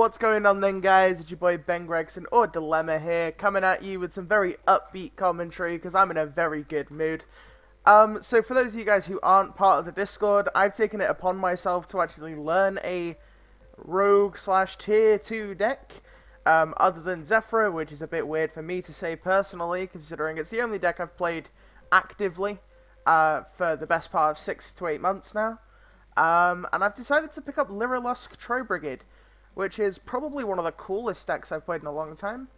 what's going on then, guys? It's your boy Ben Gregson, or Dilemma here, coming at you with some very upbeat commentary, because I'm in a very good mood. So for those of you guys who aren't part of the Discord, I've taken it upon myself to actually learn a rogue slash tier 2 deck, other than Zephyr, which is a bit weird for me to say personally, considering it's the only deck I've played actively, for the best part of 6 to 8 months now. And I've decided to pick up Lyrilusc Brigade, which is probably one of the coolest decks I've played in a long time.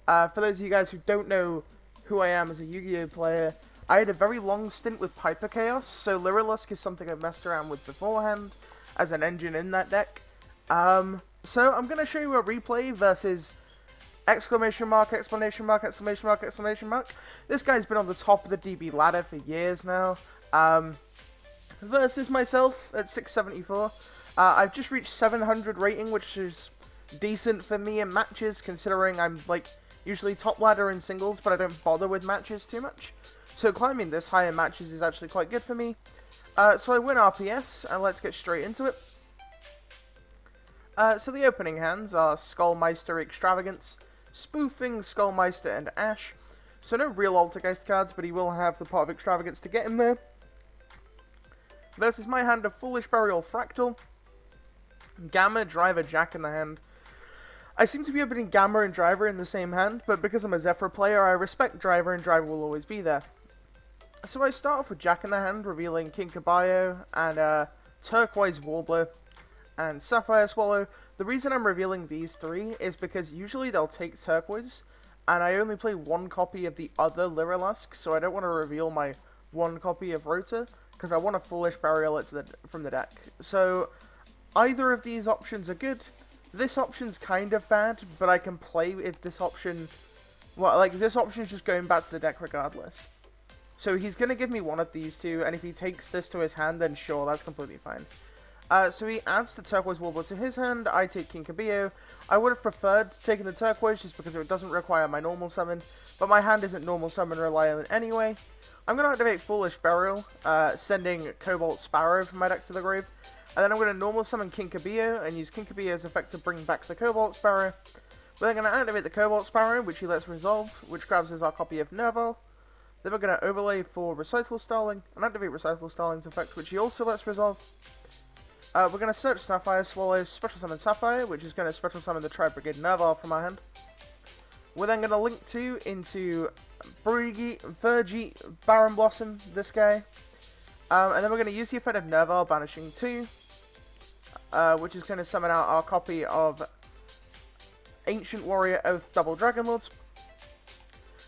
For those of you guys who don't know who I am as a Yu-Gi-Oh player, I had a very long stint with Piper Chaos, so Lyrilusc is something I've messed around with beforehand as an engine in that deck. So I'm going to show you a replay versus exclamation mark, exclamation mark, exclamation mark, exclamation mark. This guy's been on the top of the DB ladder for years now. Versus myself at 674. I've just reached 700 rating, which is decent for me in matches, considering I'm like usually top ladder in singles, but I don't bother with matches too much. So climbing this high in matches is actually quite good for me. So I win RPS, and let's get straight into it. So the opening hands are Skullmeister Extravagance, Spoofing, Skullmeister, and Ash. So no real Altergeist cards, but he will have the pot of Extravagance to get him there. Versus my hand of Foolish Burial Fractal, Gamma, Driver, Jack in the hand. I seem to be opening Gamma and Driver in the same hand, but because I'm a Zephyr player, I respect Driver, and Driver will always be there. So I start off with Jack in the hand, revealing King Caballo, and Turquoise Warbler, and Sapphire Swallow. The reason I'm revealing these three is because usually they'll take Turquoise, and I only play one copy of the other Lyrilusc, so I don't want to reveal my one copy of Rota, because I want a Foolish Burial it from the deck. So either of these options are good. This option's kind of bad, but I can play with this option. Well, like, this option's just going back to the deck regardless. So he's going to give me one of these two, and if he takes this to his hand, then sure, that's completely fine. So he adds the Turquoise Warbler to his hand, I take King Caballo. I would have preferred taking the Turquoise just because it doesn't require my normal summon, but my hand isn't normal summon reliant anyway. I'm going to activate Foolish Burial, sending Cobalt Sparrow from my deck to the grave, and then I'm going to normal summon King Caballo and use King Caballo's effect to bring back the Cobalt Sparrow. We're then going to activate the Cobalt Sparrow, which he lets resolve, which grabs as our copy of Nerval. Then we're going to overlay for Recital Starling, and activate Recital Starling's effect, which he also lets resolve. We're going to search Sapphire Swallow, Special Summon Sapphire, which is going to Special Summon the Brigade Nerval from our hand. We're then going to link 2 into Brigade, Baron Blossom, this guy. And then we're going to use the effect of Nerval, banishing 2, which is going to summon out our copy of Ancient Warrior Oath Double Dragon Lords.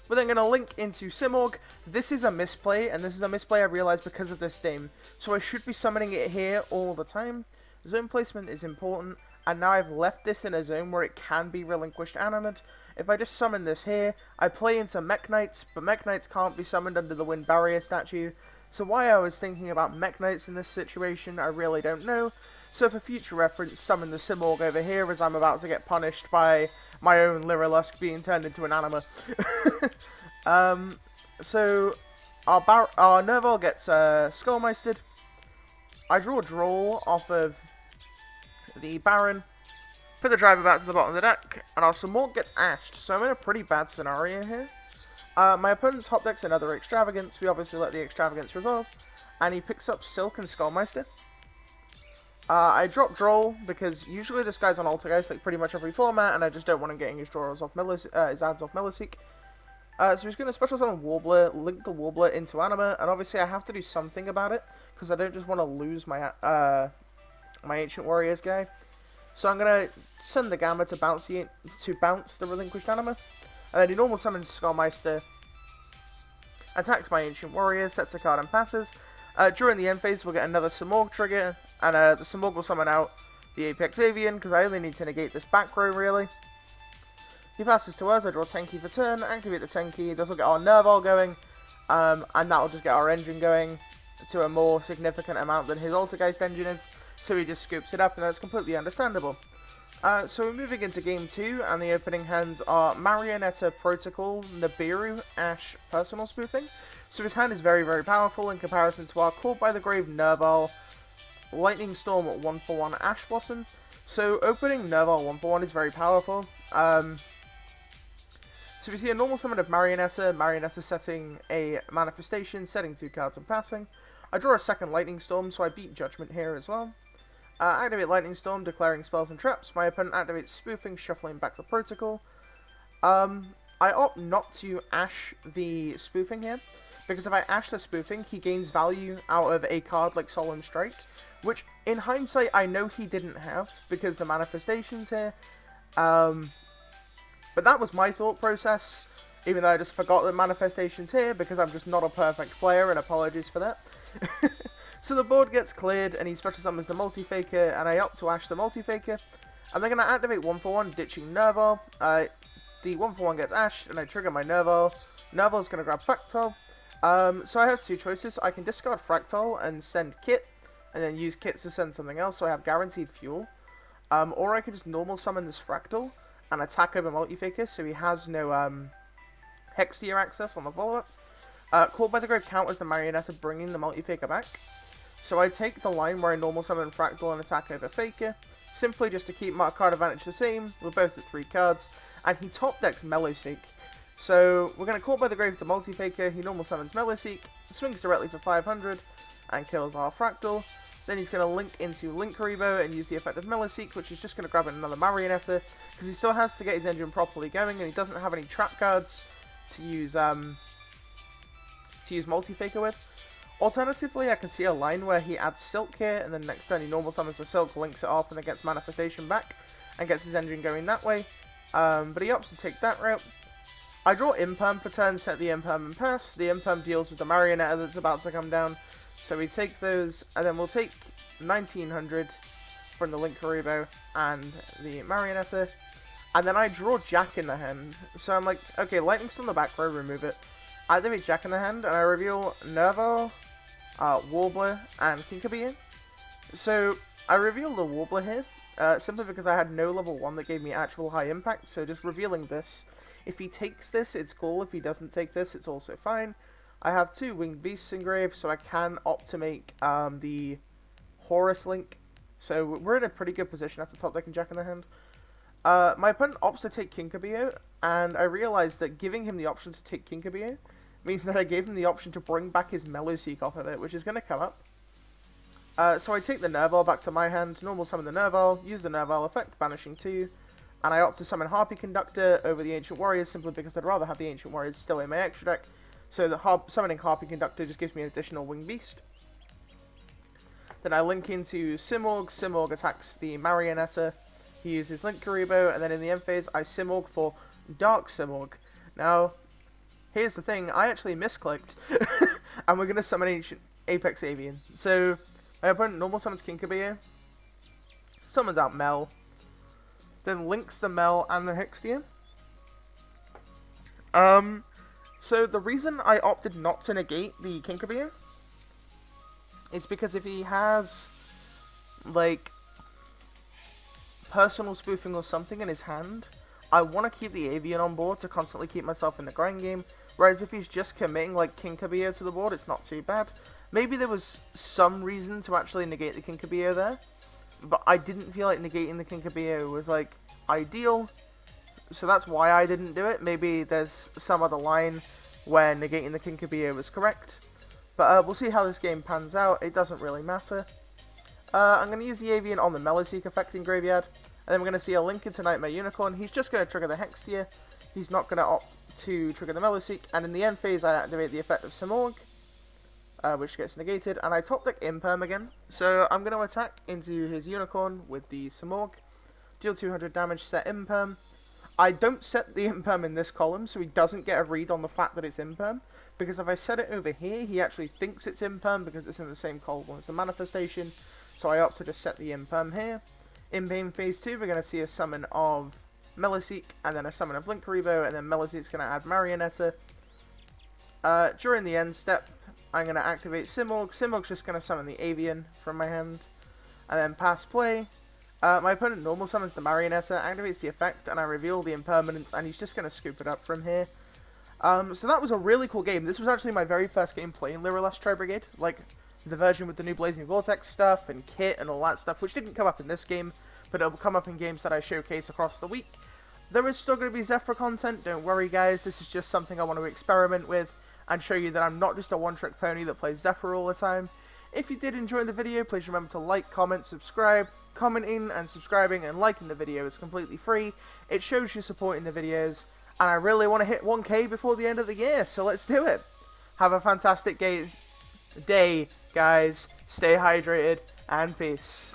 We're then going to link into Simorg. This is a misplay, and this is a misplay I realized because of this name. So I should be summoning it here all the time. Zone placement is important, and now I've left this in a zone where it can be relinquished animate. If I just summon this here, I play into Mech Knights, but Mech Knights can't be summoned under the Wind Barrier statue. So why I was thinking about Mech Knights in this situation, I really don't know. So for future reference, summon the Simorg over here as I'm about to get punished by my own Lyrilusc being turned into an anima. So our Nerval gets Skullmeistered. I draw a draw off of the Baron, put the Driver back to the bottom of the deck, and our Simorg gets ashed, so I'm in a pretty bad scenario here. My opponent's top deck's another Extravagance. We obviously let the Extravagance resolve, and he picks up Silk and Skullmeister. I drop Droll because usually this guy's on Altergeist like pretty much every format, and I just don't want him getting his draws off his ads off Milliseek. So he's going to Special Summon Warbler, link the Warbler into Anima, and obviously I have to do something about it because I don't just want to lose my my Ancient Warriors guy. So I'm going to send the Gamma to bounce the relinquished Anima, and then he normal summons Skullmeister, attacks my Ancient Warriors, sets a card and passes. During the end phase, we'll get another Simorg trigger, and the Simorg will summon out the Apex Avian, because I only need to negate this back row, really. He passes to us, I draw Tenki for turn, activate the Tenki, this will get our Nerval going, and that will just get our engine going to a more significant amount than his Altergeist engine is, so he just scoops it up, and that's completely understandable. So we're moving into game 2, and the opening hands are Marionetta Protocol, Nibiru, Ash, Personal Spoofing. So his hand is very, very powerful in comparison to our Caught by the Grave Nerval, Lightning Storm 1/1 Ash Blossom. So opening Nerval 1-for-1 is very powerful. So we see a normal summon of Marionetta, Marionetta setting a manifestation, setting 2 cards and passing. I draw a second Lightning Storm, so I beat Judgment here as well. Activate Lightning Storm, declaring spells and traps. My opponent activates Spoofing, shuffling back the Protocol. I opt not to Ash the Spoofing here, because if I Ash the Spoofing, he gains value out of a card like Solemn Strike, which, in hindsight, I know he didn't have, because the manifestation's here. But that was my thought process, even though I just forgot that manifestation's here, because I'm just not a perfect player, and apologies for that. So the board gets cleared, and he special summons the Multi-Faker, and I opt to Ash the Multi-Faker. And they're going to activate 1-for-1, ditching Nerval. The 1-for-1 gets Ashed, and I trigger my Nerval. Nerval's going to grab Fractal. So I have two choices. I can discard Fractal and send Kit, and then use Kit to send something else, so I have guaranteed fuel. Or I can just normal summon this Fractal and attack over Multi-Faker, so he has no Hextier access on the follow-up. Called by the Grave counters the Marionetta, bringing the Multi-Faker back. So I take the line where I normal summon Fractal and attack over Faker, simply just to keep my card advantage the same. We're both at 3 cards, and he top decks Mellowseek. So we're going to Call by the Grave the Multi-Faker, he normal summons Mellowseek, swings directly for 500, and kills our Fractal. Then he's going to link into Linkuriboh and use the effect of Mellowseek, which is just going to grab another Marionetta, because he still has to get his engine properly going, and he doesn't have any trap cards to use Multi-Faker with. Alternatively, I can see a line where he adds Silk here, and then next turn he normal summons the Silk, links it off, and then gets Manifestation back, and gets his engine going that way. But he opts to take that route. I draw Imperm for turn, set the Imperm and pass. The Imperm deals with the Marionetta that's about to come down, so we take those, and then we'll take 1900 from the Linkuriboh and the Marionetta. And then I draw Jack in the hand, so I'm like, okay, Lightning's on the back row, remove it. I activate Jack in the hand, and I reveal Nerval, Warbler, and Kinkabee. So I reveal the Warbler here, simply because I had no level 1 that gave me actual high impact, so just revealing this. If he takes this, it's cool. If he doesn't take this, it's also fine. I have 2 Winged Beasts engraved, so I can opt to make the Horus Link. So we're in a pretty good position after top decking Jack in the hand. My opponent opts to take Kinkabee, and I realized that giving him the option to take Kinkabee means that I gave him the option to bring back his Mellowseek off of it, which is going to come up. So I take the Nerval back to my hand, normal summon the Nerval, use the Nerval effect, banishing 2, and I opt to summon Harpy Conductor over the Ancient Warriors, simply because I'd rather have the Ancient Warriors still in my extra deck. So the summoning Harpy Conductor just gives me an additional Winged Beast. Then I link into Simorgh. Simorgh attacks the Marionetta. He uses Linkuriboh, and then in the end phase, I Simorgh for Dark Simorgh. Now, here's the thing, I actually misclicked, and we're going to summon Ancient Apex Avian. So, my opponent normal summons Kinkabee, summons out Mel, then links the Mel and the Hextier. So the reason I opted not to negate the Kinkabee is because if he has, like, personal spoofing or something in his hand, I want to keep the Avian on board to constantly keep myself in the grind game, whereas if he's just committing, like, Kinkabee to the board, it's not too bad. Maybe there was some reason to actually negate the Kinkabee there, but I didn't feel like negating the Kinkabee was, like, ideal, so that's why I didn't do it. Maybe there's some other line where negating the Kinkabee was correct, but we'll see how this game pans out. It doesn't really matter. I'm going to use the Avian on the Mellowseek effect in Graveyard, and then we're going to see a link into Nightmare Unicorn. He's just going to trigger the Hextier. He's not going to opt to trigger the Mellowseek, and in the end phase I activate the effect of Simorgh, which gets negated, and I top deck Imperm again. So I'm going to attack into his Unicorn with the Simorgh, deal 200 damage, set Imperm. I don't set the Imperm in this column, so he doesn't get a read on the fact that it's Imperm, because if I set it over here, he actually thinks it's Imperm because it's in the same column as the manifestation, so I opt to just set the Imperm here. In main phase 2, we're going to see a summon of Mellowseek, and then a summon of Linkuriboh, and then Mellowseek's going to add Marionetta. During the end step, I'm going to activate Simorgh. Simorgh's just going to summon the Avian from my hand, and then pass play. My opponent normal summons the Marionetta, activates the effect, and I reveal the Impermanence, and he's just going to scoop it up from here. So that was a really cool game. This was actually my very first game playing Lyrilusc Brigade, like the version with the new Blazing Vortex stuff and kit and all that stuff, which didn't come up in this game, but it'll come up in games that I showcase across the week. There is still going to be Zephyr content, don't worry guys, this is just something I want to experiment with and show you that I'm not just a one-trick pony that plays Zephyr all the time. If you did enjoy the video, please remember to like, comment, subscribe. Commenting and subscribing and liking the video is completely free. It shows you supporting the videos, and I really want to hit 1k before the end of the year, so let's do it. Have a fantastic day, guys. Stay hydrated, and peace.